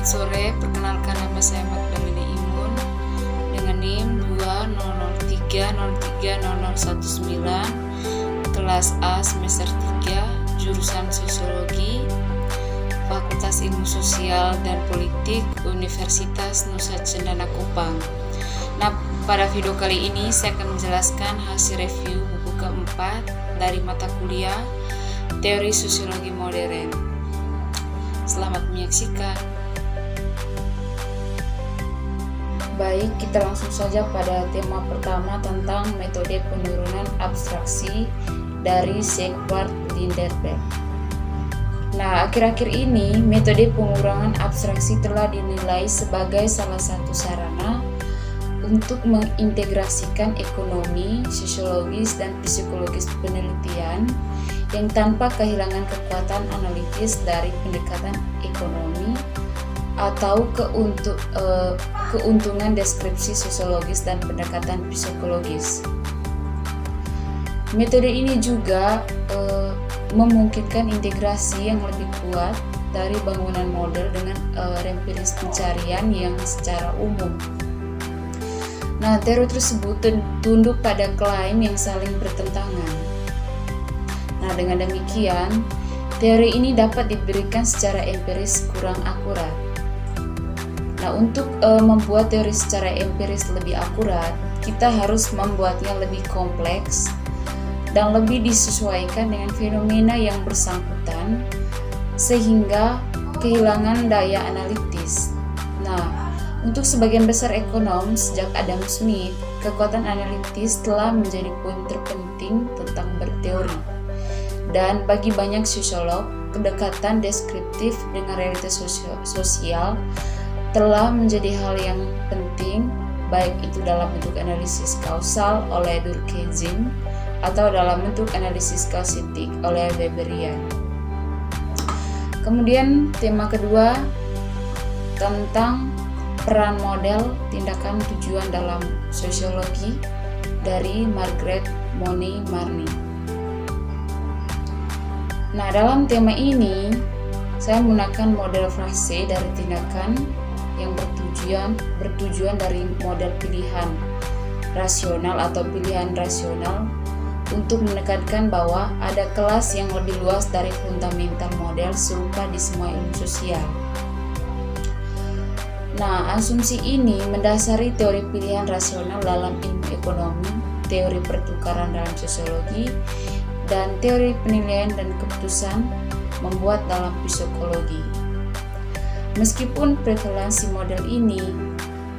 sore, perkenalkan nama saya Magdalena Imun dengan NIM 2003030019, kelas A semester 3, jurusan Sosiologi, Fakultas Ilmu Sosial dan Politik, Universitas Nusa Cendana Kupang. Nah, pada video kali ini saya akan menjelaskan hasil review buku keempat dari mata kuliah Teori Sosiologi Modern. Selamat menyaksikan. Baik, kita langsung saja pada tema pertama tentang metode penurunan abstraksi dari Siegbart Lindenberg. Nah, akhir-akhir ini metode pengurangan abstraksi telah dinilai sebagai salah satu sarana untuk mengintegrasikan ekonomi, sosiologis, dan psikologis penelitian yang tanpa kehilangan kekuatan analitis dari pendekatan ekonomi atau keuntungan deskripsi sosiologis dan pendekatan psikologis. Metode ini juga memungkinkan integrasi yang lebih kuat dari bangunan model dengan empiris pencarian yang secara umum. Nah, teori tersebut tunduk pada klaim yang saling bertentangan. Nah, dengan demikian, teori ini dapat diberikan secara empiris kurang akurat. Nah, untuk membuat teori secara empiris lebih akurat, kita harus membuatnya lebih kompleks dan lebih disesuaikan dengan fenomena yang bersangkutan sehingga kehilangan daya analitis. Nah, untuk sebagian besar ekonom sejak Adam Smith, kekuatan analitis telah menjadi poin terpenting tentang berteori. Dan bagi banyak sosiolog, kedekatan deskriptif dengan realitas sosial telah menjadi hal yang penting, baik itu dalam bentuk analisis kausal oleh Durkheim atau dalam bentuk analisis kausatik oleh Weberian. Kemudian tema kedua tentang peran model tindakan tujuan dalam sosiologi dari Margaret Money-Marny. Nah, dalam tema ini saya menggunakan model frase dari tindakan yang bertujuan dari model pilihan rasional atau pilihan rasional untuk menekankan bahwa ada kelas yang lebih luas dari fundamental model serupa di semua ilmu sosial. Nah, asumsi ini mendasari teori pilihan rasional dalam ilmu ekonomi, teori pertukaran dalam sosiologi, dan teori penilaian dan keputusan membuat dalam psikologi. Meskipun prevalensi model ini,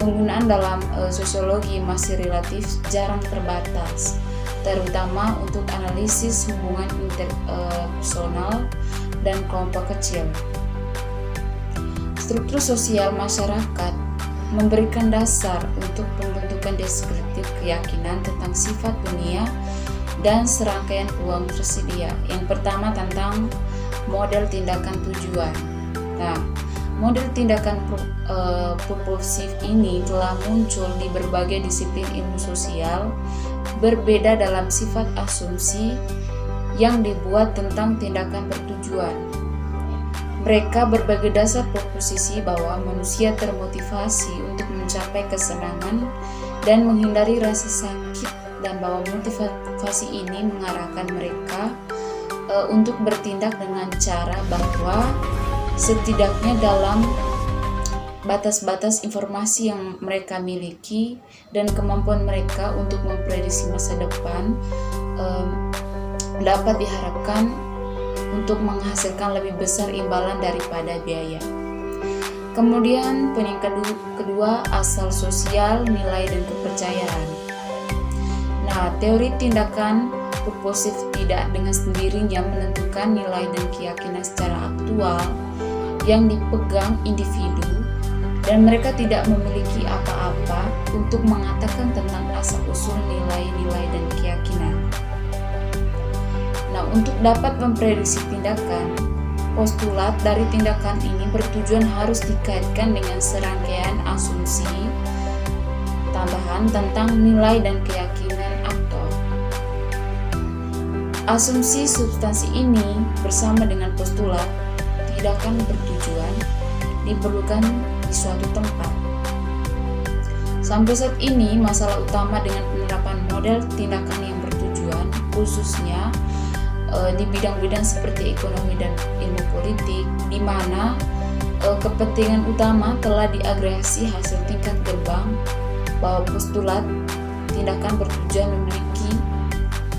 penggunaan dalam sosiologi masih relatif jarang terbatas, terutama untuk analisis hubungan interpersonal dan kelompok kecil. Struktur sosial masyarakat memberikan dasar untuk pembentukan deskriptif keyakinan tentang sifat dunia dan serangkaian peluang tersedia. Yang pertama tentang model tindakan tujuan. Nah, model tindakan propulsif ini telah muncul di berbagai disiplin ilmu sosial, berbeda dalam sifat asumsi yang dibuat tentang tindakan bertujuan. Mereka berbagai dasar proposisi bahwa manusia termotivasi untuk mencapai kesenangan dan menghindari rasa sakit, dan bahwa motivasi ini mengarahkan mereka untuk bertindak dengan cara bahwa setidaknya dalam batas-batas informasi yang mereka miliki dan kemampuan mereka untuk memprediksi masa depan dapat diharapkan untuk menghasilkan lebih besar imbalan daripada biaya. Kemudian poin yang kedua, asal sosial, nilai dan kepercayaan. Nah, teori tindakan propulsif tidak dengan sendirinya menentukan nilai dan keyakinan secara aktual yang dipegang individu, dan mereka tidak memiliki apa-apa untuk mengatakan tentang asal-usul nilai-nilai dan keyakinan. Nah, untuk dapat memprediksi tindakan, postulat dari tindakan ini bertujuan harus dikaitkan dengan serangkaian asumsi tambahan tentang nilai dan keyakinan aktor. Asumsi substansi ini bersama dengan postulat tindakan bertujuan diperlukan di suatu tempat. Sampai saat ini, masalah utama dengan penerapan model tindakan yang bertujuan, khususnya di bidang-bidang seperti ekonomi dan ilmu politik, di mana kepentingan utama telah diagregasi hasil tingkat gerbang bahwa postulat tindakan bertujuan memiliki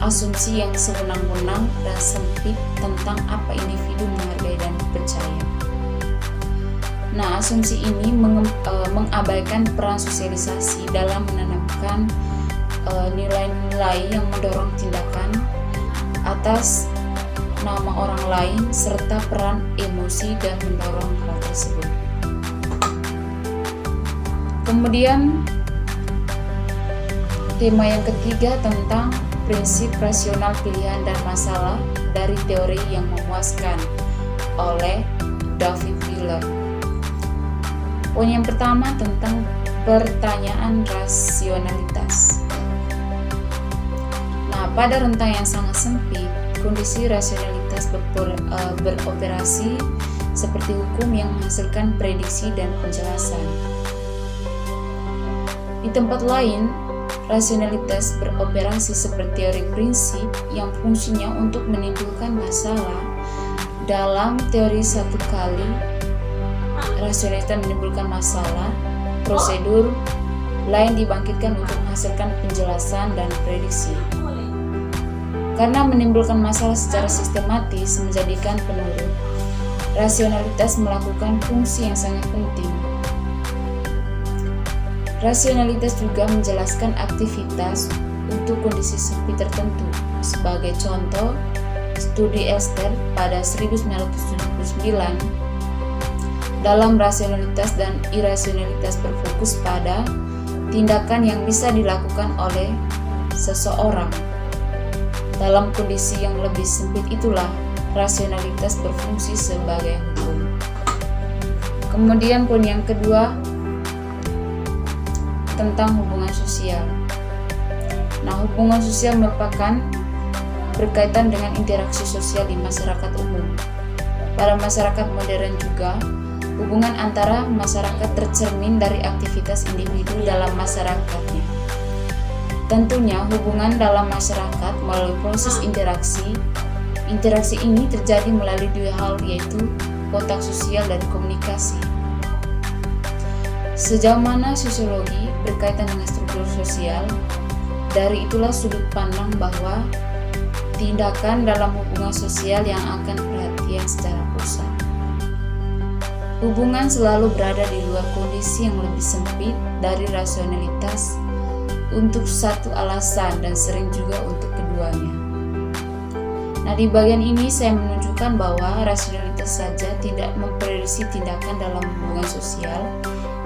asumsi yang sewenang-wenang dan sempit tentang apa individu menghargai dan percaya. Nah, asumsi ini mengabaikan peran sosialisasi dalam menanamkan nilai-nilai yang mendorong tindakan atas nama orang lain serta peran emosi dan mendorong hal tersebut. Kemudian tema yang ketiga tentang prinsip rasional pilihan dan masalah dari teori yang memuaskan oleh David Wheeler. Poin yang pertama tentang pertanyaan rasionalitas. Nah, pada rentang yang sangat sempit, kondisi rasionalitas beroperasi seperti hukum yang menghasilkan prediksi dan penjelasan. Di tempat lain, rasionalitas beroperasi seperti teori prinsip yang fungsinya untuk menimbulkan masalah. Dalam teori satu kali rasionalitas menimbulkan masalah, prosedur lain dibangkitkan untuk menghasilkan penjelasan dan prediksi. Karena menimbulkan masalah secara sistematis menjadikan penurut, rasionalitas melakukan fungsi yang sangat penting. Rasionalitas juga menjelaskan aktivitas untuk kondisi sempit tertentu. Sebagai contoh, studi Elster pada 1979 dalam rasionalitas dan irasionalitas berfokus pada tindakan yang bisa dilakukan oleh seseorang. Dalam kondisi yang lebih sempit itulah rasionalitas berfungsi sebagai hukum. Kemudian poin yang kedua tentang hubungan sosial. Nah, hubungan sosial merupakan berkaitan dengan interaksi sosial di masyarakat umum. Pada masyarakat modern juga, hubungan antara masyarakat tercermin dari aktivitas individu dalam masyarakatnya. Tentunya hubungan dalam masyarakat melalui proses interaksi. Interaksi ini terjadi melalui dua hal, yaitu kontak sosial dan komunikasi. Sejauh mana sosiologi berkaitan dengan struktur sosial, dari itulah sudut pandang bahwa tindakan dalam hubungan sosial yang akan perhatian secara pusat. Hubungan selalu berada di luar kondisi yang lebih sempit dari rasionalitas untuk satu alasan dan sering juga untuk keduanya. Nah, di bagian ini saya menunjukkan bahwa rasionalitas saja tidak memprediksi tindakan dalam hubungan sosial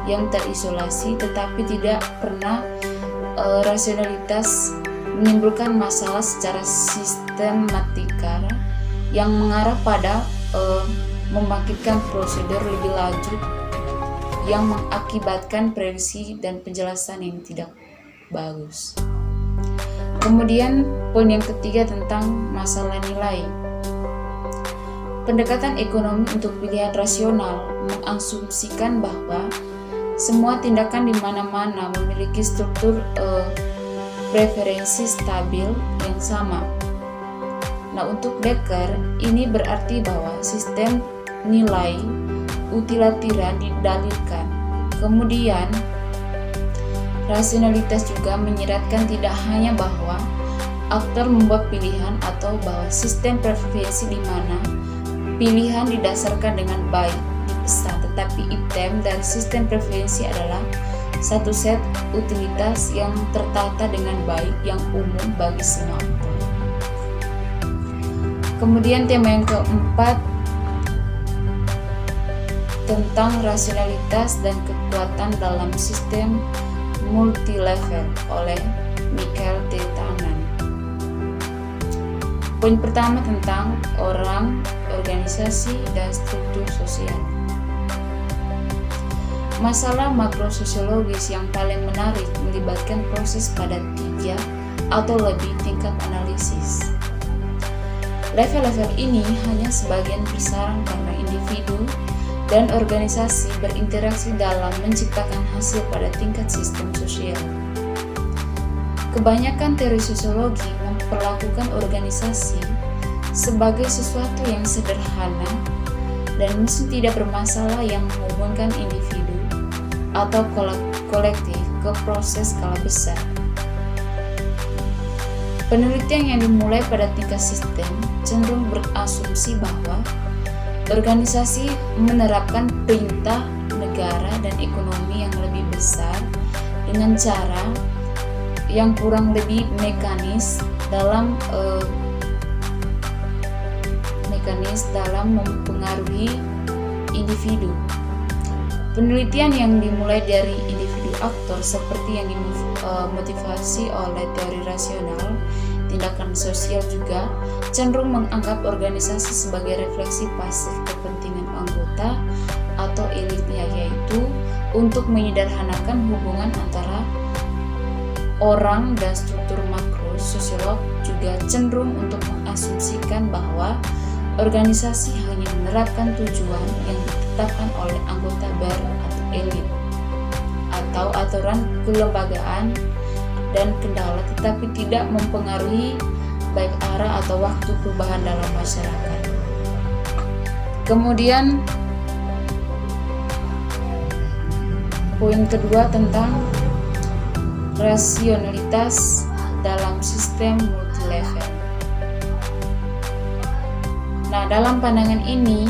yang terisolasi, tetapi tidak pernah rasionalitas menimbulkan masalah secara sistematika yang mengarah pada membangkitkan prosedur lebih lanjut yang mengakibatkan prediksi dan penjelasan yang tidak bagus. Kemudian poin yang ketiga tentang masalah nilai. Pendekatan ekonomi untuk pilihan rasional mengasumsikan bahwa semua tindakan di mana-mana memiliki struktur preferensi stabil yang sama. Nah, untuk Becker, ini berarti bahwa sistem nilai utilitarian didalilkan. Kemudian, rasionalitas juga menyeratkan tidak hanya bahwa aktor membuat pilihan atau bahwa sistem preferensi di mana pilihan didasarkan dengan baik dipesan, tetapi item dari sistem preferensi adalah satu set utilitas yang tertata dengan baik yang umum bagi semua aktor. Kemudian tema yang keempat tentang rasionalitas dan kekuatan dalam sistem multilevel oleh Michael T. Tanan. Poin pertama tentang orang, organisasi, dan struktur sosial. Masalah makrososiologis yang paling menarik melibatkan proses pada 3 atau lebih tingkat analisis. Level-level ini hanya sebagian besar karena individu dan organisasi berinteraksi dalam menciptakan hasil pada tingkat sistem sosial. Kebanyakan teori sosiologi memperlakukan organisasi sebagai sesuatu yang sederhana dan mesti tidak bermasalah yang menghubungkan individu atau kolektif ke proses skala besar. Penelitian yang dimulai pada tingkat sistem cenderung berasumsi bahwa organisasi menerapkan perintah negara dan ekonomi yang lebih besar dengan cara yang kurang lebih mekanis dalam mempengaruhi individu. Penelitian yang dimulai dari individu aktor seperti yang dimotivasi oleh teori rasional tindakan sosial juga cenderung menganggap organisasi sebagai refleksi pasif kepentingan anggota atau elitnya, yaitu untuk menyederhanakan hubungan antara orang dan struktur makro. Sosiolog juga cenderung untuk mengasumsikan bahwa organisasi hanya menerapkan tujuan yang ditetapkan oleh anggota baru atau elit atau aturan kelembagaan dan kendala, tetapi tidak mempengaruhi baik arah atau waktu perubahan dalam masyarakat. Kemudian poin kedua tentang rasionalitas dalam sistem multilevel. Nah, dalam pandangan ini,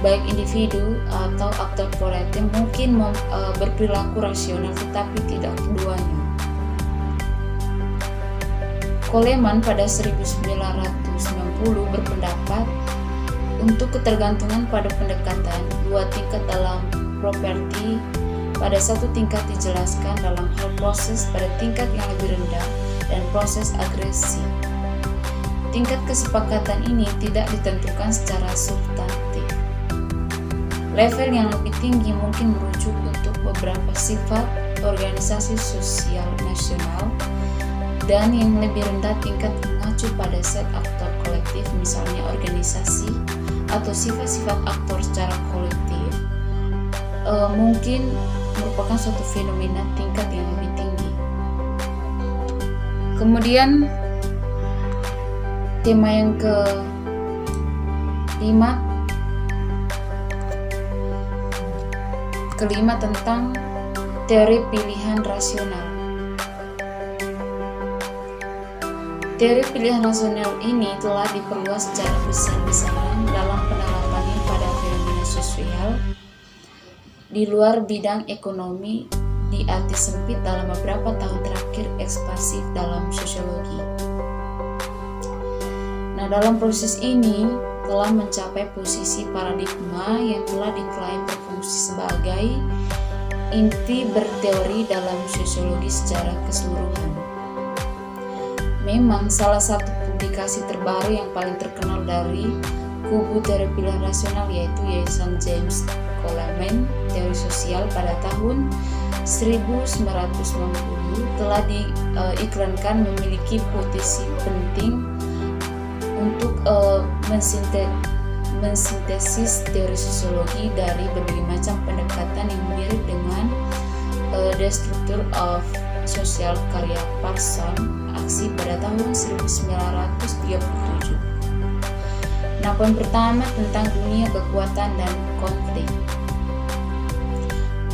baik individu atau aktor kolektif mungkin berperilaku rasional, tetapi tidak keduanya. Coleman pada 1990 berpendapat untuk ketergantungan pada pendekatan dua tingkat dalam properti. Pada satu tingkat dijelaskan dalam hal proses pada tingkat yang lebih rendah dan proses agresi. Tingkat kesepakatan ini tidak ditentukan secara substantif. Level yang lebih tinggi mungkin merujuk untuk beberapa sifat organisasi sosial nasional, dan yang lebih rendah tingkat mengacu pada set aktor kolektif, misalnya organisasi atau sifat-sifat aktor secara kolektif, mungkin merupakan suatu fenomena tingkat yang lebih tinggi. Kemudian tema yang kelima tentang teori pilihan rasional. Teori pilihan rasional ini telah diperluas secara besar-besaran dalam penerapannya pada fenomena sosial di luar bidang ekonomi di arti sempit dalam beberapa tahun terakhir ekspansif dalam sosiologi. Nah, dalam proses ini telah mencapai posisi paradigma yang telah diklaim berfungsi sebagai inti berteori dalam sosiologi secara keseluruhan. Memang salah satu publikasi terbaru yang paling terkenal dari kubu teori pilihan rasional yaitu Yayasan James Coleman Teori Sosial pada tahun 1990 telah diiklankan memiliki potensi penting untuk mensintesis teori sosiologi dari berbagai macam pendekatan yang mirip dengan The Structure of Social karya Parson Aksi pada tahun 1937. Nah, poin pertama tentang dunia kekuatan dan konflik.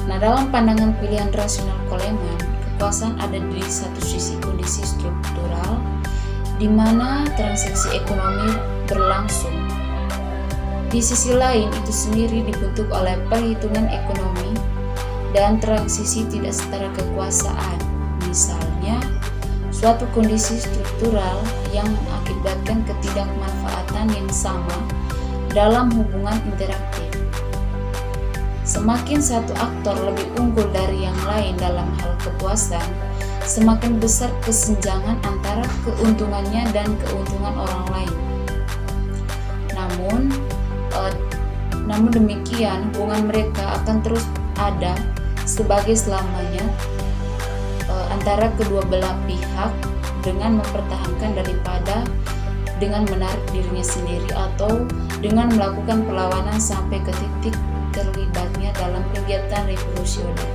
Nah, dalam pandangan pilihan rasional Coleman, kekuasaan ada di satu sisi kondisi struktural di mana transaksi ekonomi berlangsung. Di sisi lain, itu sendiri dibentuk oleh perhitungan ekonomi dan transisi tidak setara kekuasaan. Misalnya, suatu kondisi struktural yang mengakibatkan ketidakmanfaatan yang sama dalam hubungan interaktif. Semakin satu aktor lebih unggul dari yang lain dalam hal kepuasan, semakin besar kesenjangan antara keuntungannya dan keuntungan orang lain. Namun demikian, hubungan mereka akan terus ada sebagai selamanya antara kedua belah pihak dengan mempertahankan daripada dengan menarik dirinya sendiri atau dengan melakukan perlawanan sampai ke titik terlibatnya dalam kegiatan revolusioner.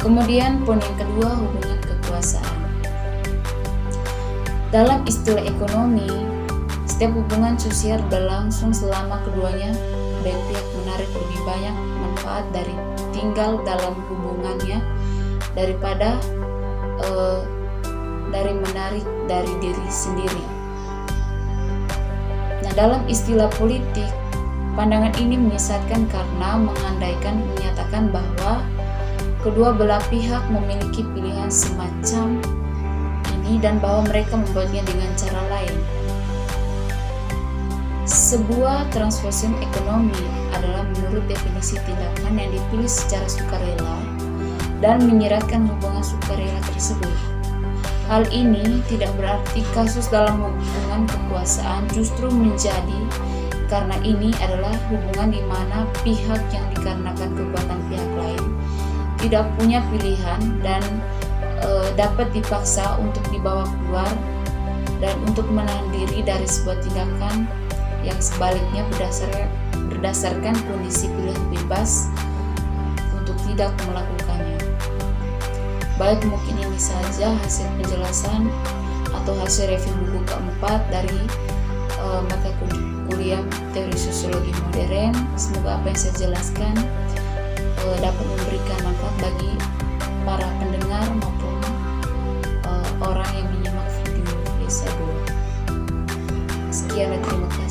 Kemudian poin yang kedua, hubungan kekuasaan. Dalam istilah ekonomi, setiap hubungan sosial berlangsung selama keduanya baik pihak menarik lebih banyak manfaat dari tinggal dalam hubungannya daripada dari menarik dari diri sendiri. Nah, dalam istilah politik, pandangan ini menyesatkan karena menyatakan bahwa kedua belah pihak memiliki pilihan semacam ini dan bahwa mereka membuatnya dengan cara lain. Sebuah transformasi ekonomi adalah menurut definisi tindakan yang dipilih secara sukarela dan menyeratkan hubungan sukarela tersebut. Hal ini tidak berarti kasus dalam hubungan kekuasaan justru menjadi karena ini adalah hubungan di mana pihak yang dikarenakan kekuatan pihak lain tidak punya pilihan dan dapat dipaksa untuk dibawa keluar dan untuk menahan diri dari sebuah tindakan yang sebaliknya berdasarkan kondisi pilihan bebas untuk tidak melakukannya. Baik, mungkin ini saja hasil penjelasan atau hasil review buku keempat dari mata kuliah teori sosiologi modern. Semoga apa yang saya jelaskan dapat memberikan manfaat bagi para pendengar maupun orang yang menyimak video saya dulu. Sekian dan terima kasih.